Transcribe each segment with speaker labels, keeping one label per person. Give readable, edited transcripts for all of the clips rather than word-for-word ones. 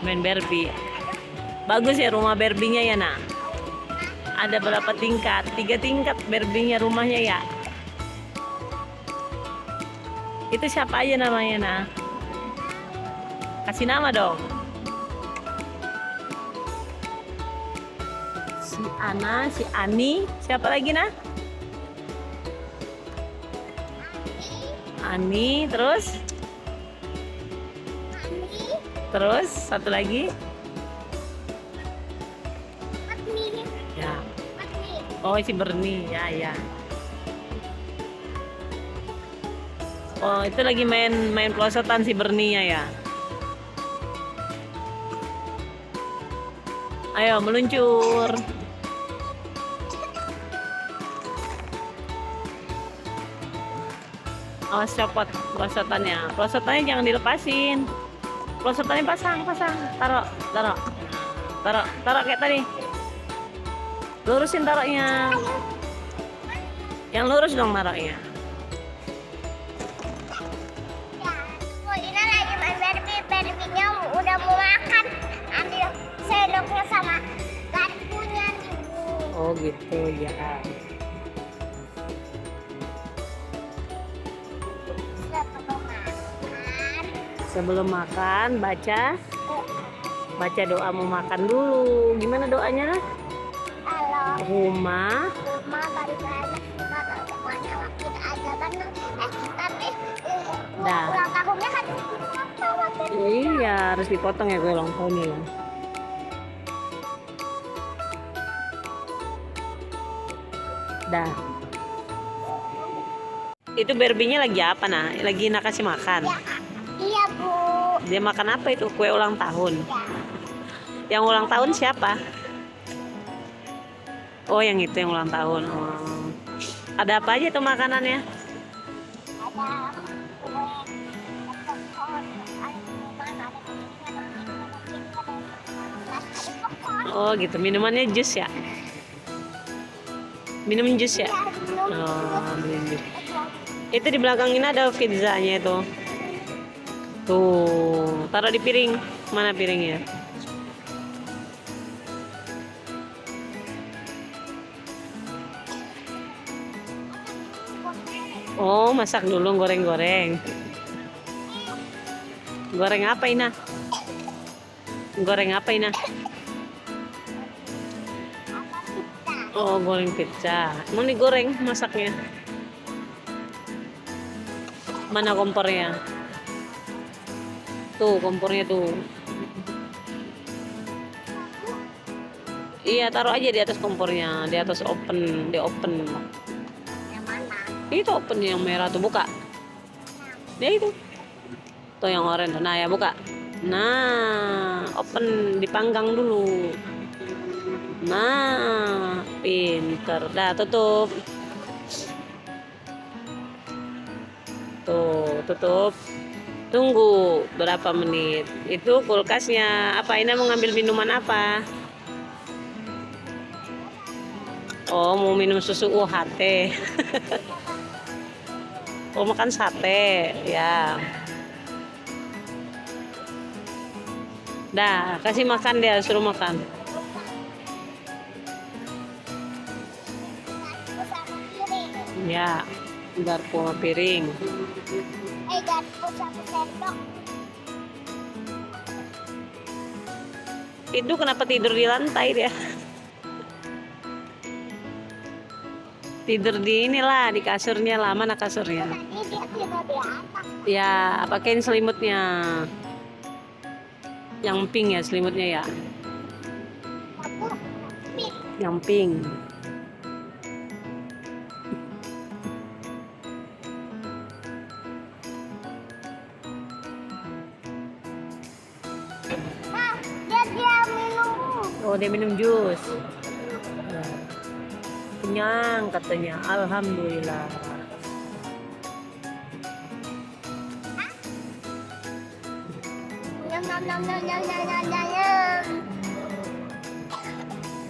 Speaker 1: Main Barbie. Bagus ya rumah Barbie-nya ya, nak. Ada berapa tingkat? 3 tingkat Barbie-nya rumahnya ya. Itu siapa aja namanya, nak? Kasih nama dong. Si Ana, si Ani, siapa lagi, nak? Ani, terus? Terus satu lagi? Ya. Oh, si Bernie, ya, ya. Oh, itu lagi main pelosotan si Bernie-nya ya. Ayo meluncur. Awas copot pelosotannya. Pelosotannya jangan dilepasin. Pelosotannya pasang. Taruh kayak tadi. Lurusin taruhnya. Yang lurus dong taruhnya.
Speaker 2: Ini lagi main Barbie, Barbie-nya udah mau makan. Ambil sendoknya sama garpunya nih, Bu.
Speaker 1: Oh gitu ya. Sebelum makan baca doa mau makan dulu. Gimana doanya?
Speaker 2: Halo.
Speaker 1: Rumah
Speaker 2: Balik lagi kata semuanya waktu aja kan tapi
Speaker 1: Dah.
Speaker 2: ulang tahunnya kan
Speaker 1: Iya, harus dipotong ya gue ulang tahunnya ya. Dah. Itu Barbie-nya lagi apa, nah? Lagi nak kasih makan.
Speaker 2: ya, iya Bu
Speaker 1: Dia makan apa itu? Kue ulang tahun.
Speaker 2: ya.
Speaker 1: Yang ulang tahun siapa? Oh, yang itu yang ulang tahun. Oh. Ada apa aja tuh makanannya?
Speaker 2: Ada kue popcorn, ada minuman, ada popcorn.
Speaker 1: Oh gitu, minumannya jus ya? Minum jus ya?
Speaker 2: Ya, minum.
Speaker 1: Oh, minum jus. Itu di belakang ini ada pizzanya itu. Tuh, taruh di piring. Mana piringnya? Oh, masak dulu goreng-goreng. Goreng apa Ina? Goreng apa Ina? Oh, goreng pizza. Mau digoreng masaknya? Mana kompornya? Tuh, kompornya tuh. Iya, taruh aja di atas kompornya, di atas open, di open.
Speaker 2: Yang mana?
Speaker 1: Itu open yang merah tuh, buka. Ya itu. Tuh yang oranye tuh. Nah, ya buka. Nah, open dipanggang dulu. Nah, pinter. Dah, tutup. Tuh, tutup. Tunggu berapa menit. Itu kulkasnya. Apa ini mau ngambil minuman apa? Oh, mau minum susu UHT. Oh, makan sate. Ya. Dah, kasih makan dia, suruh makan.
Speaker 2: Garpu sama piring.
Speaker 1: Ya, garpu sama piring.
Speaker 2: Garpu sama sendok.
Speaker 1: Itu kenapa tidur di lantai dia? Tidur di inilah, di kasurnya lah. Mana kasurnya?
Speaker 2: Tadi dia tidur di atas.
Speaker 1: Ya, pakein selimutnya. Yang pink ya selimutnya ya.
Speaker 2: Aku pink.
Speaker 1: Yang pink.
Speaker 2: Nah, dia minum.
Speaker 1: Oh, dia minum jus. Ya. Kenyang katanya. Alhamdulillah.
Speaker 2: Nyam nyam nyam nyam nyam nyam nyam nyam.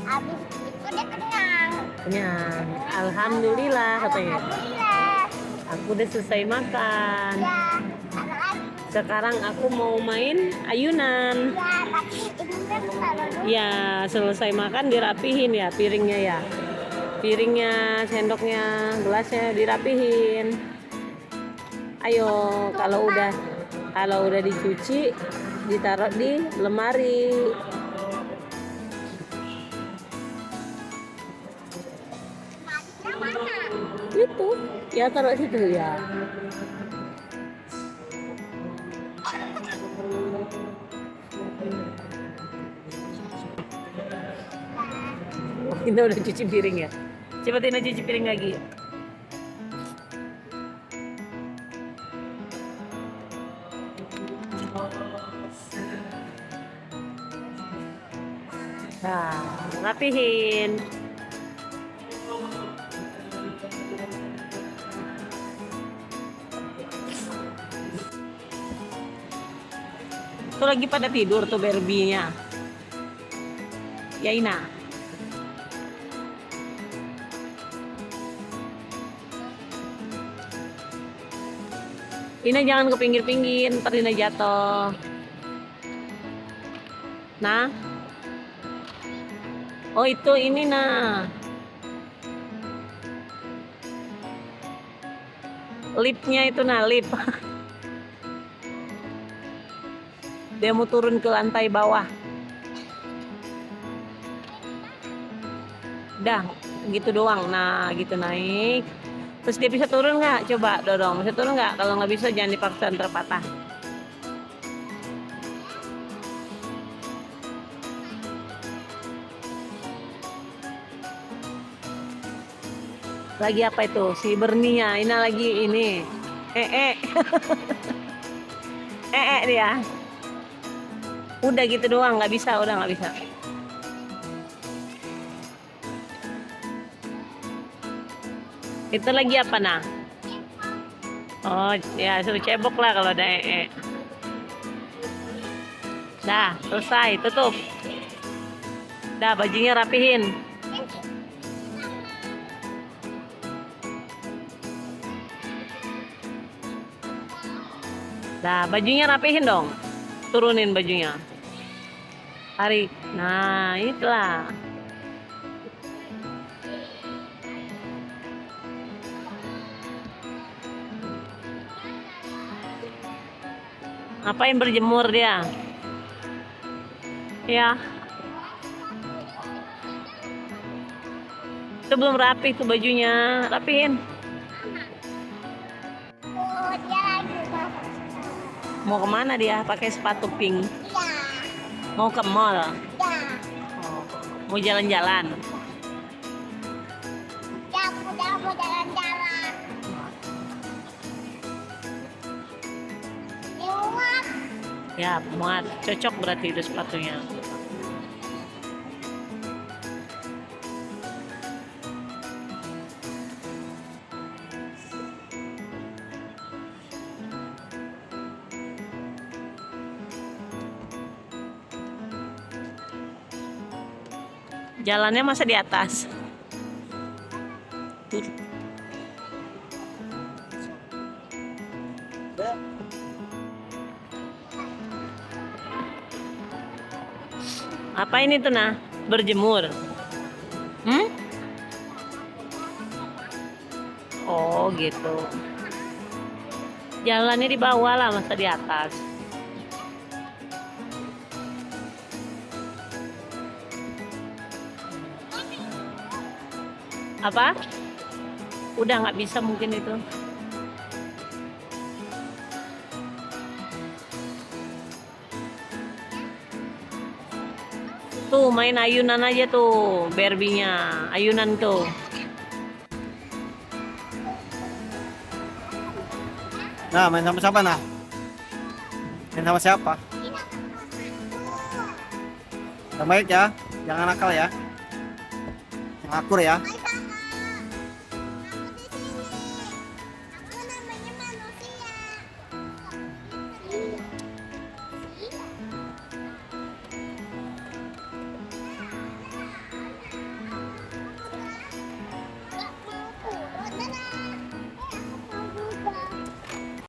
Speaker 2: Habis itu dia kenyang.
Speaker 1: Kenyang. Alhamdulillah katanya.
Speaker 2: Alhamdulillah.
Speaker 1: Aku udah selesai makan.
Speaker 2: Ya, anak-anak
Speaker 1: Sekarang aku mau main ayunan.
Speaker 2: Ya, tapi ini kan kalau dulu
Speaker 1: Ya, selesai makan dirapihin ya piringnya ya. Piringnya, sendoknya, gelasnya dirapihin. Ayo, kalau udah dicuci, ditaruh di lemari.
Speaker 2: matinya mana?
Speaker 1: Itu, ya taruh situ ya. Ini udah cuci piring ya. Coba Tina cuci piring lagi. Nah, rapihin. Tuh lagi pada tidur tuh Barbie-nya. Ya Ina. Ina jangan ke pinggir-pinggir, ntar Ina jatuh. Nah. Oh itu ini nah. Lipnya itu nah, lip. Dia mau turun ke lantai bawah. Dah, gitu doang. Nah, gitu naik. Terus dia bisa turun nggak? Coba dorong. Bisa turun nggak? Kalau nggak bisa jangan dipaksa ntar patah. Lagi apa itu? Si Bernia. Ina lagi ini. Dia. Udah gitu doang. Nggak bisa. Udah nggak bisa. Itu lagi apa nah? Oh ya suruh cebok lah kalau ada Dah selesai, tutup. Dah bajunya rapihin. Dah bajunya rapihin dong. Turunin bajunya. Tarik. Nah itulah. Ngapain berjemur dia? Ya. Itu belum rapi tuh bajunya. Rapihin.
Speaker 2: Oh, dia lagi masak.
Speaker 1: Mau kemana dia? Pakai sepatu pink.
Speaker 2: Iya,
Speaker 1: Mau ke mall.
Speaker 2: iya.
Speaker 1: Oh, mau jalan-jalan.
Speaker 2: Ya, udah mau jalan-jalan. Lewat.
Speaker 1: Ya, muat. Cocok berarti itu sepatunya. Jalannya masa di atas. Apa ini tuh nah? Berjemur. Oh gitu. Jalannya di bawah lah, masa di atas. Apa? Udah nggak bisa mungkin itu. Tuh main ayunan aja tuh, Barbie-nya. Ayunan tuh.
Speaker 3: Nah, main sama siapa nah? Main sama siapa? Yang baik ya, jangan nakal ya. Yang akur ya.
Speaker 2: Main sama